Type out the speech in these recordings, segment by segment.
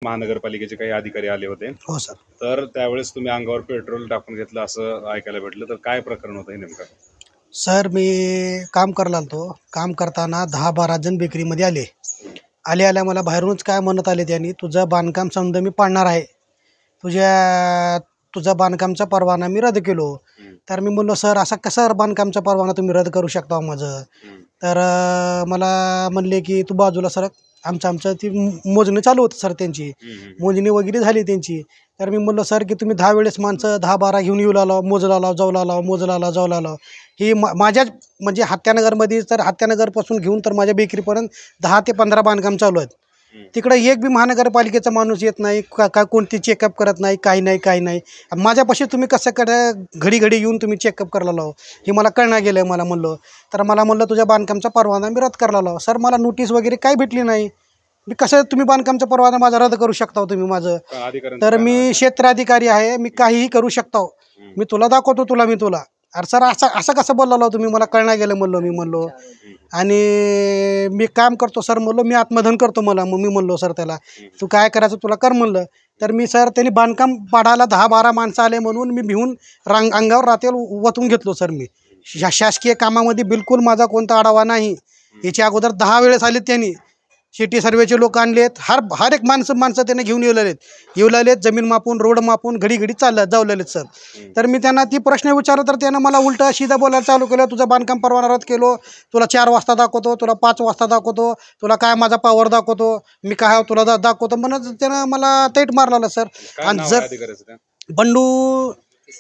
महानगरपालिकेचे काही अधिकारी आले होते. हो सर. तर त्यावेळेस तुम्ही अंगावर पेट्रोल टाकून घेतलं असं ऐकायला भेटलं. तर काय प्रकरण होतं हे नेमकं? सर मी काम करायला आलतो. काम करताना 10-12 जण बेकरीमध्ये आले. आल्या मला बाहेरूनच काय म्हणत आले त्यांनी, तुझं बांधकाम समजा मी पाडणार आहे. तुझा बांधकामचा परवाना मी रद्द केलो. तर मी म्हणलो सर असं कसं बांधकामचा परवाना तुम्ही रद्द करू शकता माझं. तर मला म्हणले की तू बाजूला सरक. आमचं ती मोजणी चालू होतं सर, त्यांची मोजणी वगैरे झाली त्यांची. तर मी म्हणलो सर की तुम्ही 10 वेळेस माणसं 10-12 घेऊन येऊ लागलो, मोजला लाव जाऊ लागलो, मोजला लाव जाऊ लागलो. ही माझ्याच म्हणजे हत्यानगरमध्ये तर हत्यानगरपासून घेऊन तर माझ्या बेकरीपर्यंत 10 ते 15 बांधकाम चालू आहेत. तिकडे एक बी महानगरपालिकेचा माणूस येत नाही, काय कोणती चेकअप करत नाही, काही नाही. माझ्यापाशी तुम्ही कसं घडी येऊन तुम्ही चेकअप करायला लाव, हे मला कळणार गेलं मला म्हणलं. तर मला म्हणलं तुझ्या बांधकामचा परवाना मी रद्द करायला लाव. सर मला नोटीस वगैरे काही भेटली नाही. मी कसं तुम्ही बांधकामचा परवाना माझा रद्द करू शकता तुम्ही माझं. तर मी क्षेत्राधिकारी आहे, मी काहीही करू शकता. मी तुला दाखवतो मी तुला. अरे सर असं कसं बोललो तुम्ही, मला कळणार गेलं म्हणलो. आणि मी काम करतो सर म्हणलो, मी आत्मधन करतो मी म्हणलो सर त्याला, तू काय करायचं तुला कर म्हणलं. तर मी सर त्यांनी बांधकाम पाडायला 10-12 माणसं आले म्हणून मी भिवून अंगावर रातेल वतून घेतलो सर. मी शासकीय कामामध्ये बिलकुल माझा कोणता आढावा नाही. याच्या अगोदर 10 वेळेस आलेत त्यांनी. सिटी सर्वेचे लोक आणलेत, हर एक माणसं त्यांना घेऊन येऊ लागलेत जमीन मापून, रोड मापून, घडी जाऊ लागलेत सर. तर मी त्यांना ती प्रश्न विचारला तर त्यानं मला उलटा सीधा बोलायला चालू केलं, तुझं बांधकाम परवाना रद्द केलो, तुला 4 वाजता दाखवतो, तुला 5 वाजता दाखवतो, तुला काय माझा पावर दाखवतो, मी काय तुला दाखवतो म्हणत त्यानं मला तेट मारलेलं सर. आणि जर बंडू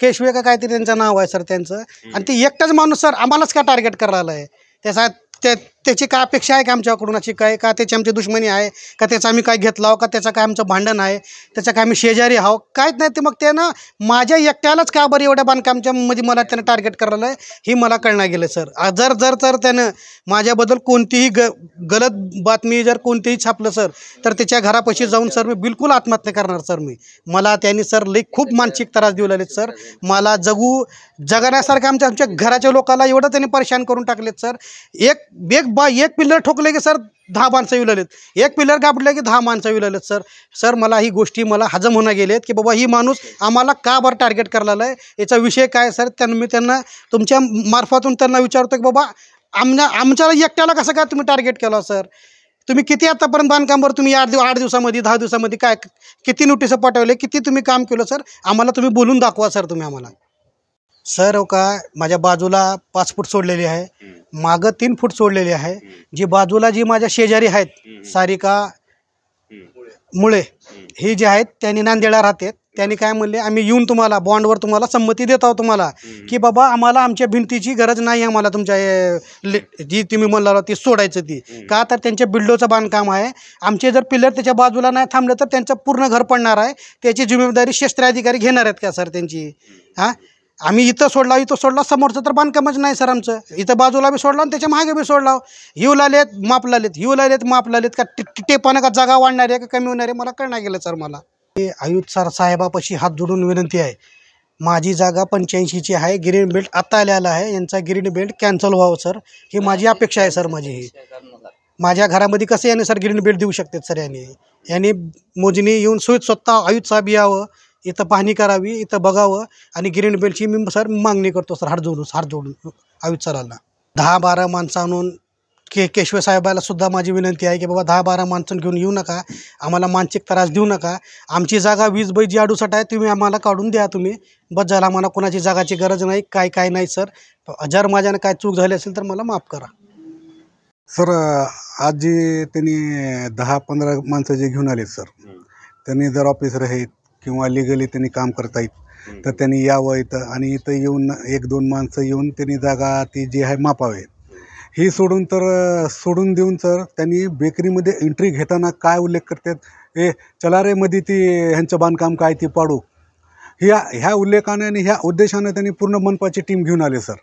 केशवे का काहीतरी त्यांचं नाव आहे सर त्यांचं. आणि ते एकटाच माणूस सर आम्हालाच का टार्गेट करायला आहे. त्याची काय अपेक्षा आहे का आमच्याकडून, अशी काय का त्याची आमची दुश्मनी आहे का, त्याचं आम्ही काय घेतला का, त्याचं काय आमचं भांडण आहे, त्याचं काय आम्ही शेजारी आहो काहीच नाही. ते मग त्यानं माझ्या एकट्यालाच का बरं एवढ्या बांधकामच्या मध्ये मला त्यानं टार्गेट करायला आहे ही मला कळणार गेलं सर. जर त्यानं माझ्याबद्दल कोणतीही गलत बातमी जर कोणतीही छापलं सर, तर त्याच्या घरापाशी जाऊन सर मी बिलकुल आत्महत्या करणार सर. मला त्यांनी सर लई खूप मानसिक त्रास देऊ लागलेत सर. मला जगण्यासारखं आमच्या घराच्या लोकांना एवढं त्यांनी परेशान करून टाकलेत सर. एक पिल्लर ठोकले की सर 10 माणसं येऊ लागलेत, एक पिल्लर गाबडले की 10 माणसं येऊ लागलेत सर. मला ही गोष्टी मला हजम होणं गेलेत की बाबा ही माणूस आम्हाला का बरं टार्गेट करायला आहे, याचा विषय काय सर. मी त्यांना तुमच्या मार्फतून त्यांना विचारतो की बाबा आमच्या एकट्याला कसं काय तुम्ही टार्गेट केलं सर. तुम्ही किती आतापर्यंत बांधकामावर तुम्ही 8 दिवसामध्ये 10 दिवसामध्ये काय किती नोटिस पाठवले, किती तुम्ही काम केलं सर, आम्हाला तुम्ही बोलून दाखवा सर तुम्ही आम्हाला. सर हो का माझ्या बाजूला 5 फूट सोडलेली आहे, मागं 3 फूट सोडलेली आहे. जी बाजूला जी माझ्या शेजारी आहेत सारिका मुळे हे जे आहेत त्यांनी नांदेडला राहतात. त्यांनी काय म्हणले, आम्ही येऊन तुम्हाला बॉन्डवर तुम्हाला संमती देत आहोत तुम्हाला की बाबा आम्हाला आमच्या भिंतीची गरज नाही, आम्हाला तुमच्या जी तुम्ही म्हणला ती सोडायचं ती का, तर त्यांच्या बिल्डोचं बांधकाम आहे. आमचे जर पिल्लर त्याच्या बाजूला नाही थांबलं तर त्यांचं पूर्ण घर पडणार आहे. त्याची जिम्मेदारी क्षेत्राधिकारी घेणार आहेत का सर त्यांची. आम्ही इथं सोडला समोरचं तर बांधकामच नाही सर आमचं. इथं बाजूला बी सोडला आणि त्याच्या मागे बी सोडला. येऊ लागलेत माप लालेत का टेपानं का जागा वाढणार आहे का कमी होणार आहे मला कळणार गेलं सर. मला आयुक्त सर साहेबापाशी हात जोडून विनंती आहे, माझी जागा 85ची आहे, ग्रीन बेल्ट आत्ता आलेला आहे, यांचा ग्रीन बेल्ट कॅन्सल व्हावं सर, ही माझी अपेक्षा आहे सर. ही माझ्या घरामध्ये कसं याने सर ग्रीन बेल्ट देऊ शकतात सर. यांनी मोजणी येऊन स्वतः आयुक्त साहेब यावं, इथं पाहणी करावी, इथं बघावं आणि ग्रीन बेल्टची मी सर मागणी करतो सर हात जोडून आयुक्त सरांना. 10-12 माणसं आणून केशवे साहेबाला सुद्धा माझी विनंती आहे की बाबा 10-12 माणसं घेऊन येऊ नका, आम्हाला मानसिक त्रास देऊ नका. आमची जागा 20 बाय 68 आहे, तुम्ही आम्हाला काढून द्या तुम्ही, बस झालं. आम्हाला कोणाची जागाची गरज नाही, काय नाही सर. जर माझ्यानं काय चूक झाली असेल तर मला माफ करा सर. आज जे त्यांनी 10-15 माणसं जे घेऊन आले सर, त्यांनी जर ऑफिसर आहेत किंवा लिगली त्यांनी काम करता येत तर त्यांनी यावं इथं आणि इथं येऊन 1-2 माणसं येऊन त्यांनी जागा ती जी आहे मापावे. ही सोडून देऊन सर त्यांनी बेकरीमध्ये एंट्री घेताना काय उल्लेख करतात, चला रे मध्ये ती ह्यांचं बांधकाम काय ती पाडू, ह्या उल्लेखाने आणि ह्या उद्देशाने त्यांनी पूर्ण मनपाची टीम घेऊन आले सर.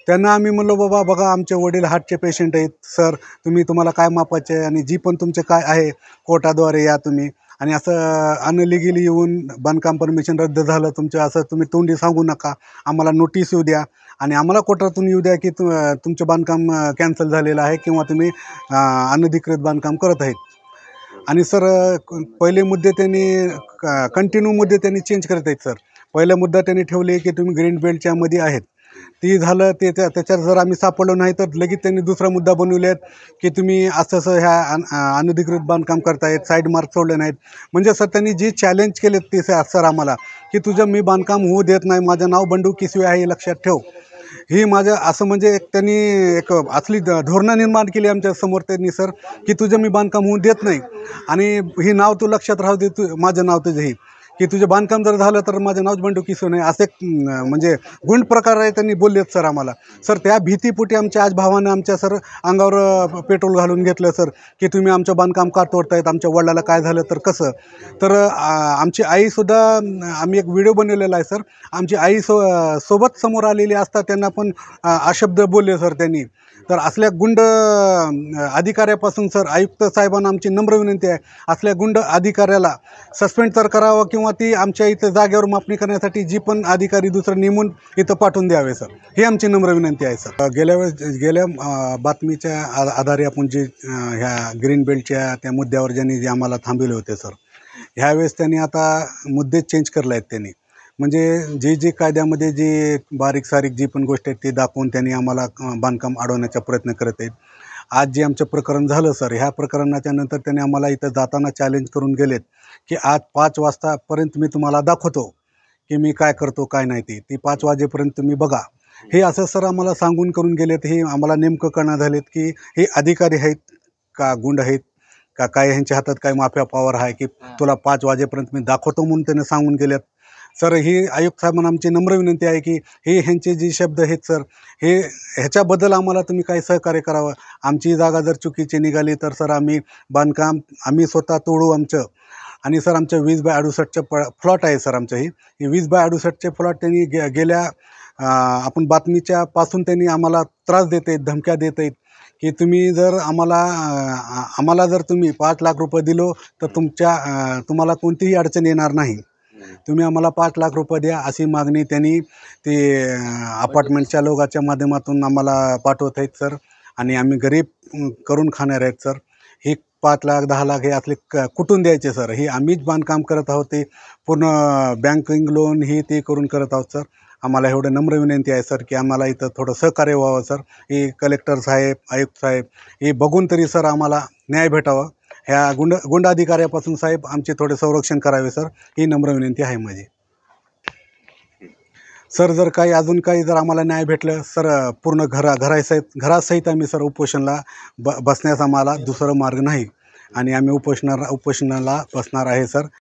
त्यांना आम्ही म्हणलो बाबा बघा आमचे वडील हार्टचे पेशंट आहेत सर, तुम्हाला काय मापाचे आहे आणि जी पण तुमचे काय आहे कोर्टाद्वारे या तुम्ही. आणि असं अनलिगली येऊन बांधकाम परमिशन रद्द झालं तुमचं असं तुम्ही तोंडी सांगू नका, आम्हाला नोटीस येऊ द्या आणि आम्हाला कोर्टातून येऊ द्या की तुमचं बांधकाम कॅन्सल झालेलं आहे किंवा तुम्ही अनधिकृत बांधकाम करत आहेत. आणि सर पहिले मुद्दे त्यांनी कंटिन्यू मुद्दे त्यांनी चेंज करत आहेत सर. पहिला मुद्दा त्यांनी ठेवले की तुम्ही ग्रीन बेल्टच्या मध्ये आहेत, ती झालं ते त्याच्यात जर आम्ही सापडलो नाही तर लगेच त्यांनी दुसरा मुद्दा बनवले आहेत की तुम्ही असं असं ह्या अनधिकृत बांधकाम करतायत, साईड मार्क सोडले नाहीत. म्हणजे सर त्यांनी जे चॅलेंज केलेत ते सर आम्हाला की तुझं मी बांधकाम होऊ देत नाही, माझं नाव बंडू किसवे आहे हे लक्षात ठेव. ही माझं असं म्हणजे त्यांनी एक असली धोरणं निर्माण केली आमच्या समोर त्यांनी सर की तुझं मी बांधकाम होऊ देत नाही आणि ही नाव तू लक्षात राहू दे, तू माझं नाव तुझं ही की तुझे बांधकाम जर झालं तर माझं नावच बंडू किसवे नाही, असे म्हणजे गुंड प्रकार आहे त्यांनी बोललेत सर आम्हाला. सर त्या भीतीपोटी आमच्या आज भावानं आमच्या सर अंगावर पेट्रोल घालून घेतलं सर की तुम्ही आमचं बांधकाम का तोडतायत, आमच्या वडिलाला काय झालं तर कसं. तर आमची आईसुद्धा आम्ही एक व्हिडिओ बनवलेला आहे सर. आमची आई सोबत समोर आलेली असता त्यांना पण अशब्द बोलले सर त्यांनी. तर असल्या गुंड अधिकाऱ्यापासून सर आयुक्त साहेबांना आमची नम्र विनंती आहे, असल्या गुंड अधिकाऱ्याला सस्पेंड तर करावं किंवा ती आमच्या इथं जागेवर मापणी करण्यासाठी जी पण अधिकारी दुसरं नेमून इथं पाठवून द्यावे सर, ही आमची नम्र विनंती आहे सर. गेल्या बातमीच्या आधारे आपण जे ह्या ग्रीन बेल्टच्या त्या मुद्द्यावर ज्यांनी जे आम्हाला थांबवले होते सर, ह्यावेळेस त्यांनी आता मुद्दे चेंज करले आहेत त्यांनी. म्हणजे जे कायद्यामध्ये जे बारीक सारीक जी पण गोष्ट आहेत ते दाखवून त्यांनी आम्हाला बांधकाम अडवण्याचा प्रयत्न करत आहेत. आज जे आमचं प्रकरण झालं सर, ह्या प्रकरणाच्या नंतर त्यांनी आम्हाला इथं जाताना चॅलेंज करून गेलेत की आज 5 वाजतापर्यंत मी तुम्हाला दाखवतो की मी काय करतो काय नाही, ती 5 वाजेपर्यंत तुम्ही बघा. हे असं सर आम्हाला सांगून करून गेलेत. हे आम्हाला नेमकं कळणार झालेत की हे अधिकारी आहेत का गुंड आहेत का काय, ह्यांच्या हातात काय माफिया पॉवर आहे की तुला 5 वाजेपर्यंत मी दाखवतो म्हणून त्यांनी सांगून गेलेत. सर ही आयुक्त साहेबांना आमची नम्र विनंती आहे की हे ह्यांचे जे शब्द आहेत सर, हे ह्याच्याबद्दल आम्हाला तुम्ही काही सहकार्य करावं. आमची जागा जर चुकीची निघाली तर सर आम्ही स्वतः तोडू आमचं. आणि सर आमच्या 20/68चं प्लॉट आहे सर. आमचं ही 20/68चे प्लॉट त्यांनी गेल्या आपण बातमीच्या पासून त्यांनी आम्हाला त्रास देत आहेत, धमक्या देत आहेत की तुम्ही जर आम्हाला जर तुम्ही 5 लाख रुपये दिलो तर तुम्हाला कोणतीही अडचण येणार नाही, तुम्ही आम्हाला 5 लाख रुपये द्या, अशी मागणी त्यांनी ते अपार्टमेंटच्या लोकांच्या माध्यमातून आम्हाला पाठवत आहेत सर. आणि आम्ही गरीब करून खाणार आहेत सर. हे 5 लाख 10 लाख हे असले कुठून द्यायचे सर, हे आम्हीच बांधकाम करत आहोत, ते पूर्ण बँकिंग लोन हे ते करून करत आहोत सर. आम्हाला एवढं नम्र विनंती आहे सर की आम्हाला इथं थोडं सहकार्य व्हावं सर. हे कलेक्टर साहेब, आयुक्त साहेब हे बघून तरी सर आम्हाला न्याय भेटावं. ह्या गुंड अधिकाऱ्यापासून साहेब आमचे थोडे संरक्षण करावे सर, ही नम्र विनंती आहे माझी. सर जर काही अजून काही जर आम्हाला न्याय भेटलं सर, पूर्ण घरासहित आम्ही सर उपोषणाला बसण्यास आम्हाला दुसरं मार्ग नाही आणि आम्ही उपोषणाला बसणार आहे सर.